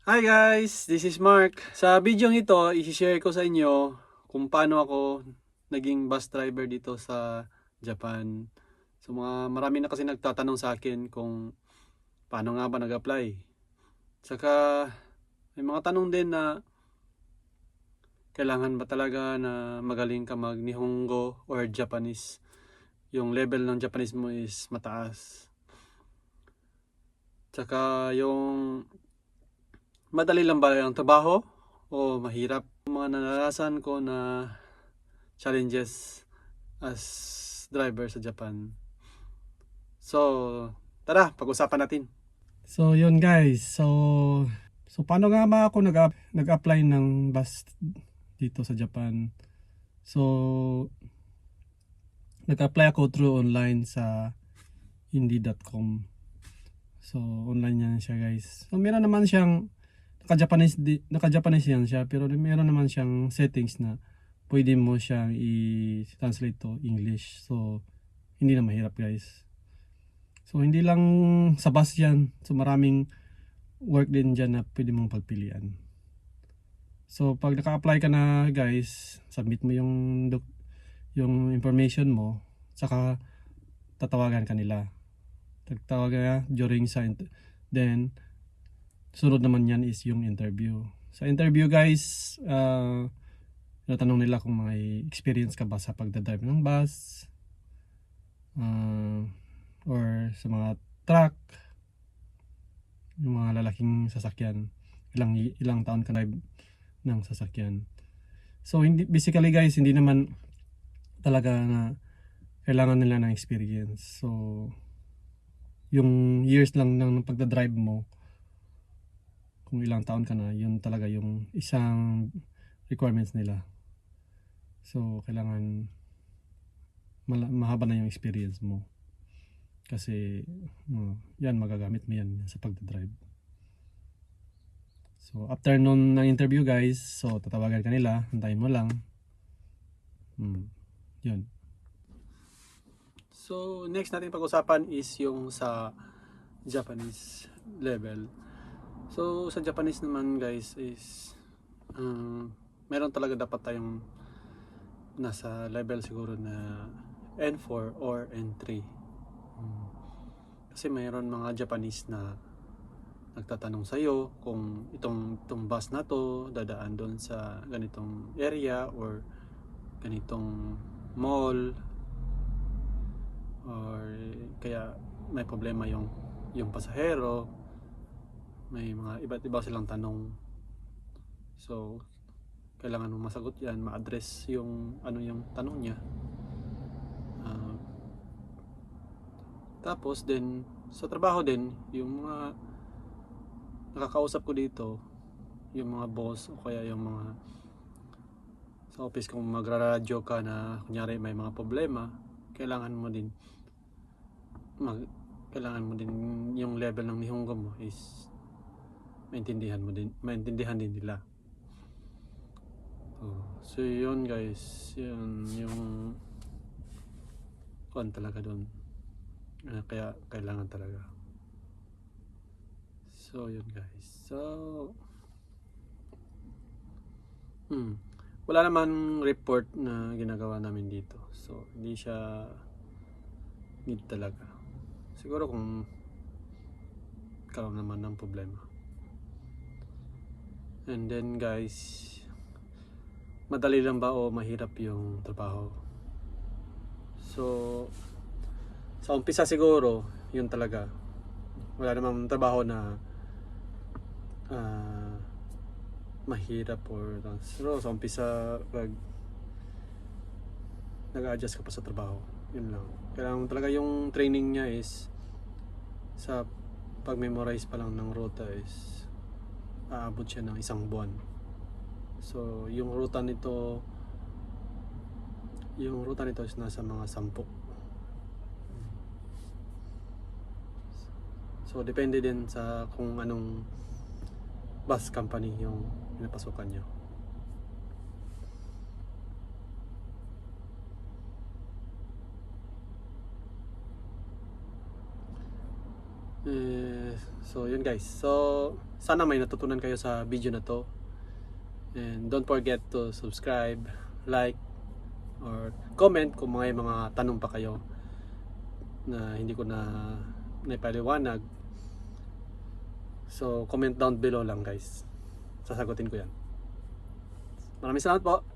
Hi guys, this is Mark. Sa video ito, i-share ko sa inyo kung paano ako naging bus driver dito sa Japan. So marami na kasi nagtatanong sa akin kung paano nga ba nag-apply. Saka may mga tanong din na kailangan ba talaga na magaling ka mag Nihongo or Japanese. Yung level ng Japanese mo is mataas. Saka yung madali lang ba ang trabaho o mahirap? Mga naranasan ko na challenges as driver sa Japan. So, tara, pag-usapan natin. So, yun guys. So paano nga ba ako nag-apply ng bus dito sa Japan? So, nag-apply ako through online sa hindi.com. So, online yan siya guys. So, meron naman siyang naka-Japanese yan siya, pero meron naman siyang settings na pwede mo siyang i-translate to English. So, hindi na mahirap guys. So, hindi lang sa bus yan. So, maraming work din dyan na pwede mong pagpilian. So, pag naka-apply ka na guys, submit mo yung information mo, saka tatawagan ka nila. Tatawagan ka during then sunod naman yan is yung interview. Sa interview guys, natanong nila kung may experience ka ba sa pagdadrive ng bus, or sa mga truck, yung mga lalaking sasakyan, ilang taon ka drive ng sasakyan. So basically guys, hindi naman talaga na kailangan nila ng experience. So yung years lang ng pagdadrive mo, kung ilang taon ka na, yun talaga yung isang requirements nila. So kailangan mahaba na yung experience mo. Kasi yan, magagamit mo yan sa pagdadrive. So after nun ng interview guys, so tatawagan ka nila, hintayin mo lang. Yun. So next natin pag-usapan is yung sa Japanese level. So sa Japanese naman guys is meron talaga dapat tayong nasa level siguro na N4 or N3. Kasi mayroon mga Japanese na nagtatanong sa iyo kung itong bus na to dadaan doon sa ganitong area or ganitong mall, or kaya may problema yung pasahero. May mga iba't iba silang tanong. So kailangan mo masagot yan, ma-address yung yung tanong niya. Tapos din sa trabaho din, yung mga nakakausap ko dito, yung mga boss o kaya yung mga sa office, kung magra-radyo ka na kunyari may mga problema, kailangan mo din yung level ng Nihongo mo is maintindihan din nila. So yun guys, yun yung talaga doon. Kaya kailangan talaga. So yun guys. So wala naman report na ginagawa namin dito. So hindi siya need talaga. Siguro kung karoon naman ng problema. And then guys, madali lang ba o mahirap yung trabaho? So sa umpisa siguro, yun talaga. Wala namang trabaho na mahirap or pero sa umpisa pag nag-adjust ka pa sa trabaho, yun lang. Kailangan talaga yung training niya is sa pag-memorize pa lang ng ruta is aabot siya ng 1 buwan. So yung ruta nito is nasa mga 10. So depende din sa kung anong bus company yung pinapasukan nyo. So yun guys. So sana may natutunan kayo sa video na to. And don't forget to subscribe, like, or comment kung may mga tanong pa kayo na hindi ko na naipaliwanag. So comment down below lang guys. Sasagutin ko yan. Maraming salamat po.